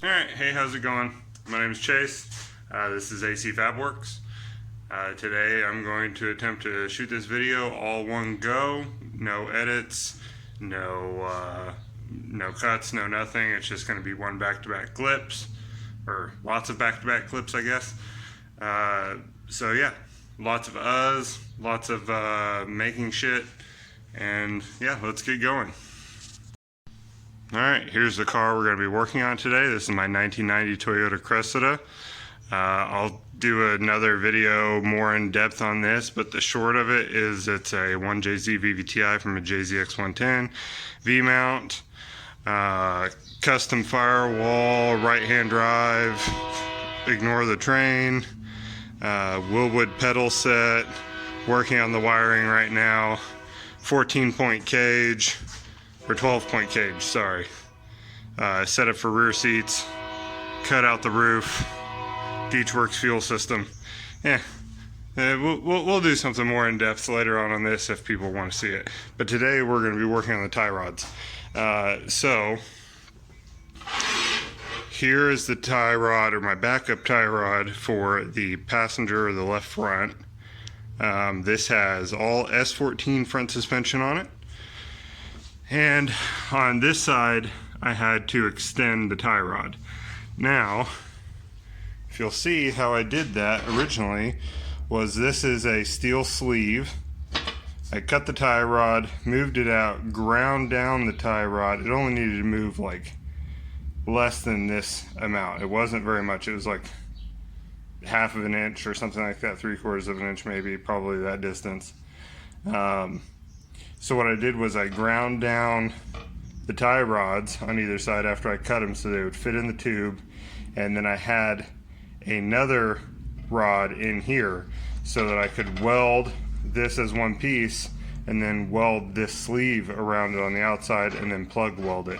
Alright, hey, how's it going? My name is Chase. This is AC Fabworks. Today I'm going to attempt to shoot this video all one go. No edits, no cuts, no nothing. It's just going to be one back-to-back clips, or lots of back-to-back clips, I guess. So yeah, lots of lots of making shit, and yeah, let's get going. Alright, here's the car we're going to be working on today. This is my 1990 Toyota Cressida. I'll do another video more in depth on this, but the short of it is it's a 1JZ VVTi from a JZX110 V-mount, custom firewall, right-hand drive, ignore the train, Willwood pedal set, working on the wiring right now, 14-point cage, or 12-point cage, sorry. Set up for rear seats, cut out the roof, Beachworks fuel system. We'll do something more in depth later on this if people want to see it. But today we're going to be working on the tie rods. So here is the tie rod, or my backup tie rod for the passenger or the left front. This has all S14 front suspension on it. And on this side, I had to extend the tie rod. Now, if you'll see how I did that originally, was this is a steel sleeve. I cut the tie rod, moved it out, ground down the tie rod. It only needed to move like less than this amount. It wasn't very much. It was like half of an inch or something like that, 3/4 of an inch maybe, probably that distance. So what I did was I ground down the tie rods on either side after I cut them so they would fit in the tube, and then I had another rod in here so that I could weld this as one piece and then weld this sleeve around it on the outside and then plug weld it.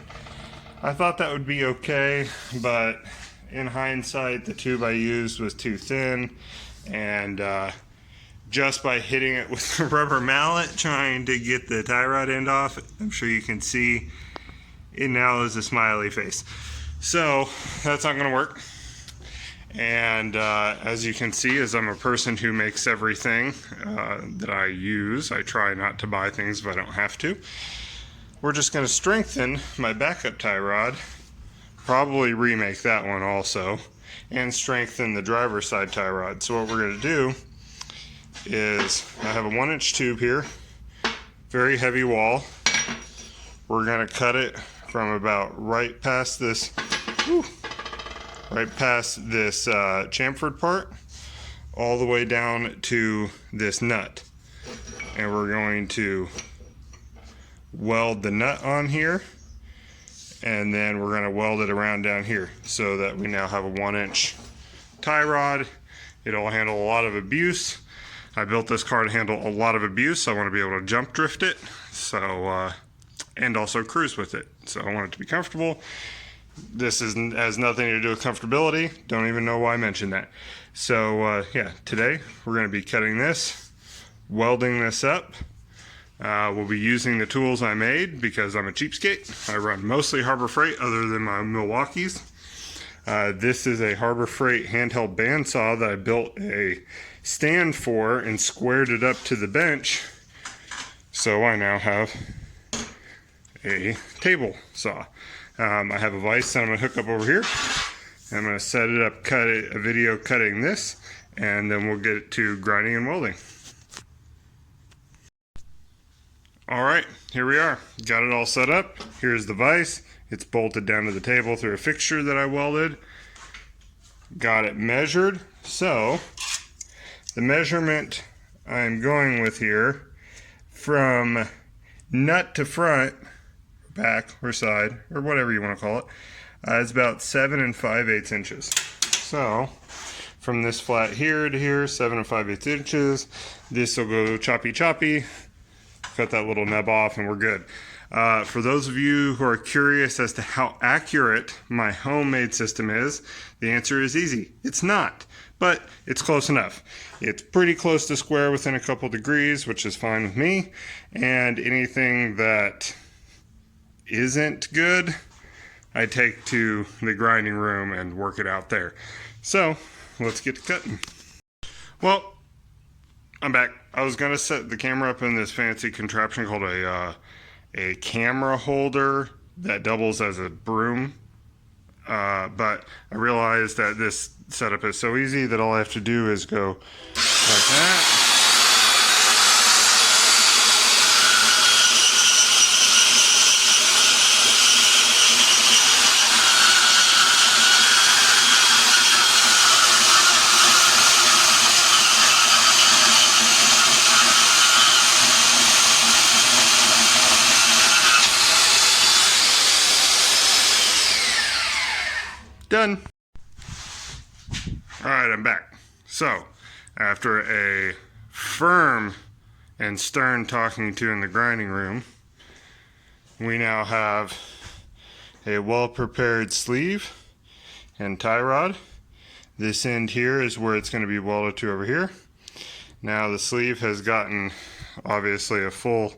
I thought that would be okay, but in hindsight the tube I used was too thin, and just by hitting it with a rubber mallet trying to get the tie rod end off, I'm sure you can see it now is a smiley face. So that's not going to work. And as you can see, as I'm a person who makes everything that I use, I try not to buy things if I don't have to. We're just going to strengthen my backup tie rod, probably remake that one also, and strengthen the driver's side tie rod. So what we're going to do is, I have a 1-inch tube here, very heavy wall. We're going to cut it from about right past this chamfered part all the way down to this nut, and we're going to weld the nut on here, and then we're going to weld it around down here so that we now have a 1-inch tie rod. It'll handle a lot of abuse. I built this car to handle a lot of abuse. I want to be able to jump drift it, so and also cruise with it. So I want it to be comfortable. This has nothing to do with comfortability. Don't even know why I mentioned that. So yeah, today we're going to be cutting this, welding this up. We'll be using the tools I made because I'm a cheapskate. I run mostly Harbor Freight other than my Milwaukee's. This is a Harbor Freight handheld bandsaw that I built a stand for and squared it up to the bench, so I now have a table saw. I have a vise that I'm going to hook up over here. I'm going to set it up, cut a video cutting this, and then we'll get to grinding and welding. Alright, here we are. Got it all set up. Here's the vise. It's bolted down to the table through a fixture that I welded. Got it measured. So the measurement I'm going with here, from nut to front, back or side, or whatever you want to call it, is about 7 5/8 inches. So from this flat here to here, 7 5/8 inches. This will go choppy choppy, cut that little nub off, and we're good. For those of you who are curious as to how accurate my homemade system is, the answer is easy. It's not, but it's close enough. It's pretty close to square within a couple degrees, which is fine with me, and anything that isn't good I take to the grinding room and work it out there. So let's get to cutting. Well, I'm back. I was gonna set the camera up in this fancy contraption called a camera holder that doubles as a broom. But I realized that this setup is so easy that all I have to do is go like that. Done. Alright, I'm back. So, after a firm and stern talking to in the grinding room, we now have a well-prepared sleeve and tie rod. This end here is where it's going to be welded to over here. Now the sleeve has gotten obviously a full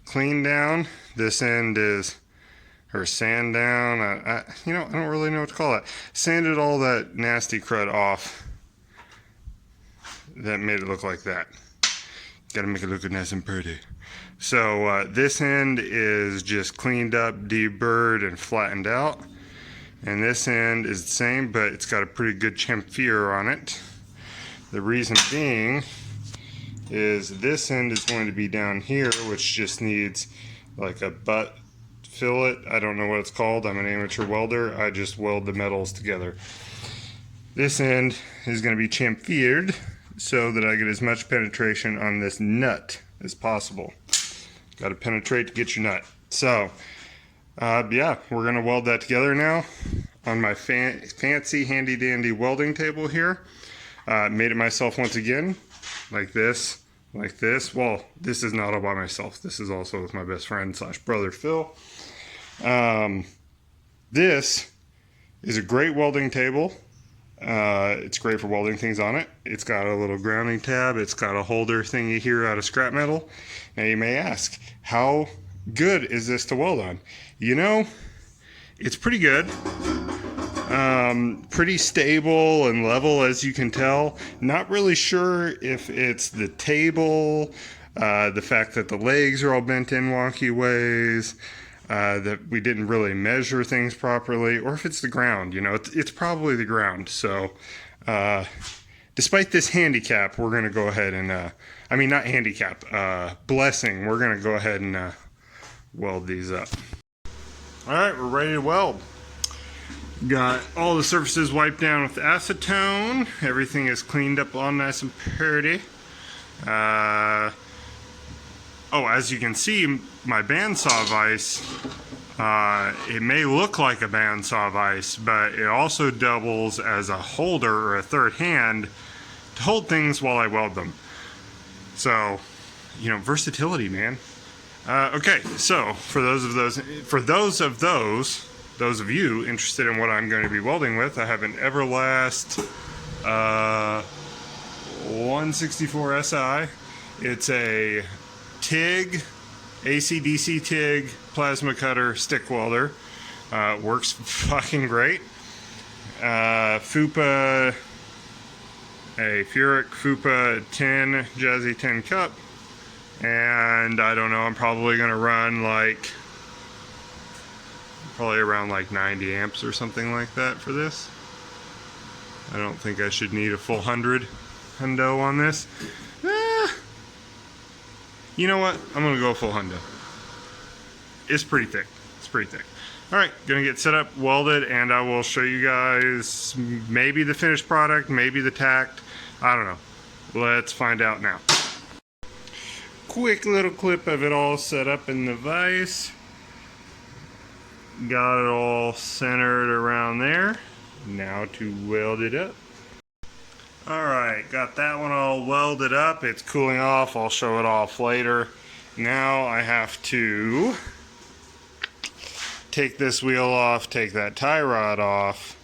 clean down. This end is or sand down. I don't really know what to call it. Sanded all that nasty crud off that made it look like that. Gotta make it look nice and pretty. So this end is just cleaned up, deburred, and flattened out. And this end is the same, but it's got a pretty good chamfer on it. The reason being is this end is going to be down here, which just needs like a butt fillet. I don't know what it's called. I'm an amateur welder. I just weld the metals together. This end is going to be chamfered so that I get as much penetration on this nut as possible. Got to penetrate to get your nut. So, yeah, we're going to weld that together now on my fancy handy dandy welding table here. Made it myself once again, like this. Well, this is not all by myself. This is also with my best friend / brother Phil. This is a great welding table. It's great for welding things on it. It's got a little grounding tab. It's got a holder thingy here out of scrap metal. Now you may ask, how good is this to weld on? You know, it's pretty good. Pretty stable and level, as you can tell. Not really sure if it's the table, the fact that the legs are all bent in wonky ways, that we didn't really measure things properly, or if it's the ground. You know, it's probably the ground. So despite this handicap, we're going to go ahead and not handicap, blessing, we're going to go ahead and weld these up. All right, we're ready to weld. Got all the surfaces wiped down with acetone. Everything is cleaned up all nice and pretty. Oh, as you can see, my bandsaw vise, it may look like a bandsaw vise, but it also doubles as a holder or a third hand to hold things while I weld them. So, you know, versatility, man. Okay, so for those of you interested in what I'm going to be welding with, I have an Everlast 164 SI. It's a TIG, AC/DC TIG plasma cutter stick welder. Works fucking great. FUPA, a Furic FUPA 10 Jazzy 10 cup. And I don't know, I'm probably going to run probably around 90 amps or something like that for this. I don't think I should need a full 100 hundo on this. You know what? I'm gonna go full hundo. It's pretty thick. Alright, gonna get set up, welded, and I will show you guys maybe the finished product, maybe the tacked. I don't know. Let's find out now. Quick little clip of it all set up in the vise. Got it all centered around there. Now to weld it up. Alright, got that one all welded up. It's cooling off. I'll show it off later. Now I have to take this wheel off, take that tie rod off,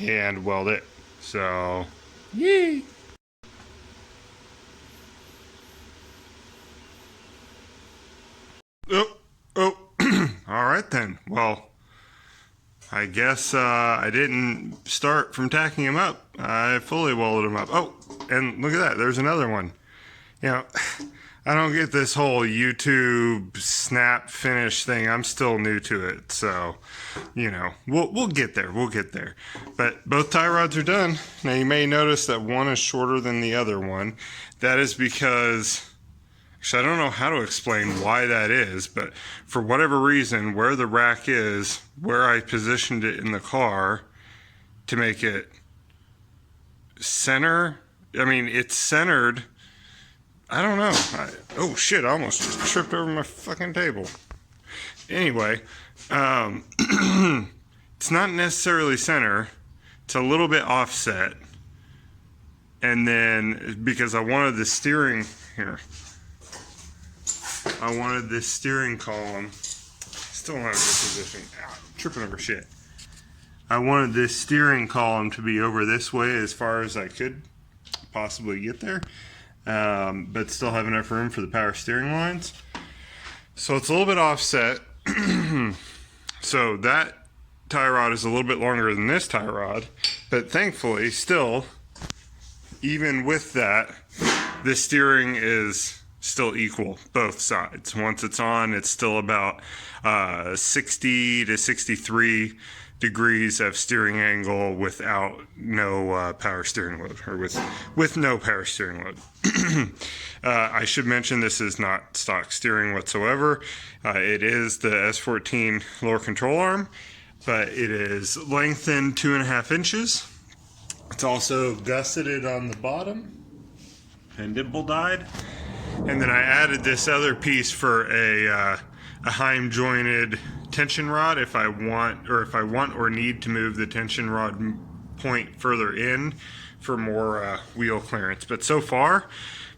and weld it. So, yay! Oh. Alright then. Well, I guess I didn't start from tacking them up. I fully welded them up. Oh, and look at that. There's another one. You know, I don't get this whole YouTube snap finish thing. I'm still new to it. So, you know, we'll get there. We'll get there. But both tie rods are done. Now you may notice that one is shorter than the other one. That is because... Actually, I don't know how to explain why that is, but for whatever reason, where the rack is, where I positioned it in the car to make it center, I mean, it's centered. I don't know. Oh shit, I almost just tripped over my fucking table. Anyway, it's not necessarily center. It's a little bit offset. And then, because I wanted the steering, here. I wanted this steering column, still not in a good position, tripping over shit. I wanted this steering column to be over this way as far as I could possibly get there, but still have enough room for the power steering lines. So it's a little bit offset. So that tie rod is a little bit longer than this tie rod, but thankfully still, even with that, the steering is still equal, both sides. Once it's on, it's still about 60 to 63 degrees of steering angle without no power steering load, or with no power steering load. I should mention this is not stock steering whatsoever. It is the S14 lower control arm, but it is lengthened 2.5 inches. It's also gusseted on the bottom and dimple dyed. And then I added this other piece for a Heim jointed tension rod if I want or need to move the tension rod point further in for more wheel clearance. But so far,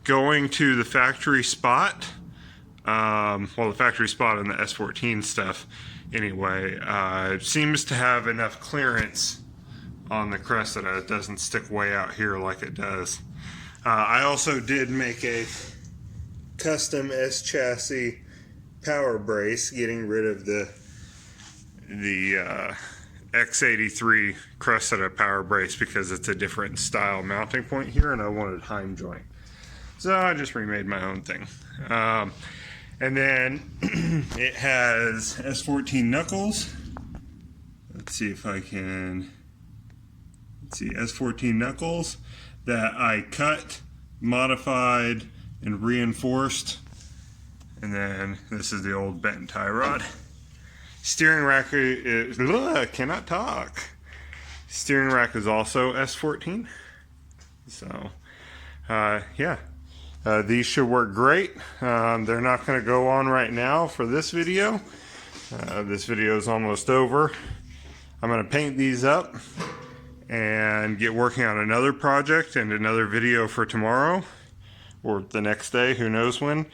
going to the factory spot, the factory spot in the S14 stuff anyway, seems to have enough clearance on the Cressida. It doesn't stick way out here like it does. I also did make a custom S chassis power brace, getting rid of the X83 Cressida power brace because it's a different style mounting point here, and I wanted Heim joint, so I just remade my own thing. And then it has S14 knuckles. Let's see if I can. Let's see, S14 knuckles that I cut, modified, and reinforced. And then this is the old bent tie rod. Steering rack is, cannot talk. Steering rack is also S14. So, yeah. These should work great. They're not going to go on right now for this video. This video is almost over. I'm going to paint these up and get working on another project and another video for tomorrow or the next day, who knows when.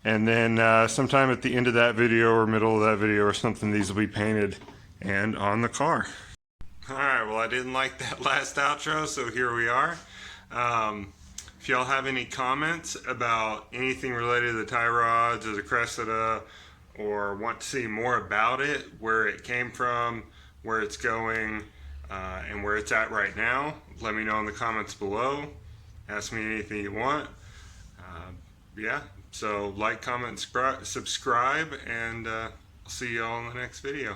And then sometime at the end of that video or middle of that video or something, these will be painted and on the car. Alright, well, I didn't like that last outro, so here we are. If y'all have any comments about anything related to the tie rods or the Cressida, or want to see more about it, where it came from, where it's going, and where it's at right now, let me know in the comments below. Ask me anything you want. Yeah, so like, comment, subscribe, and I'll see y'all in the next video.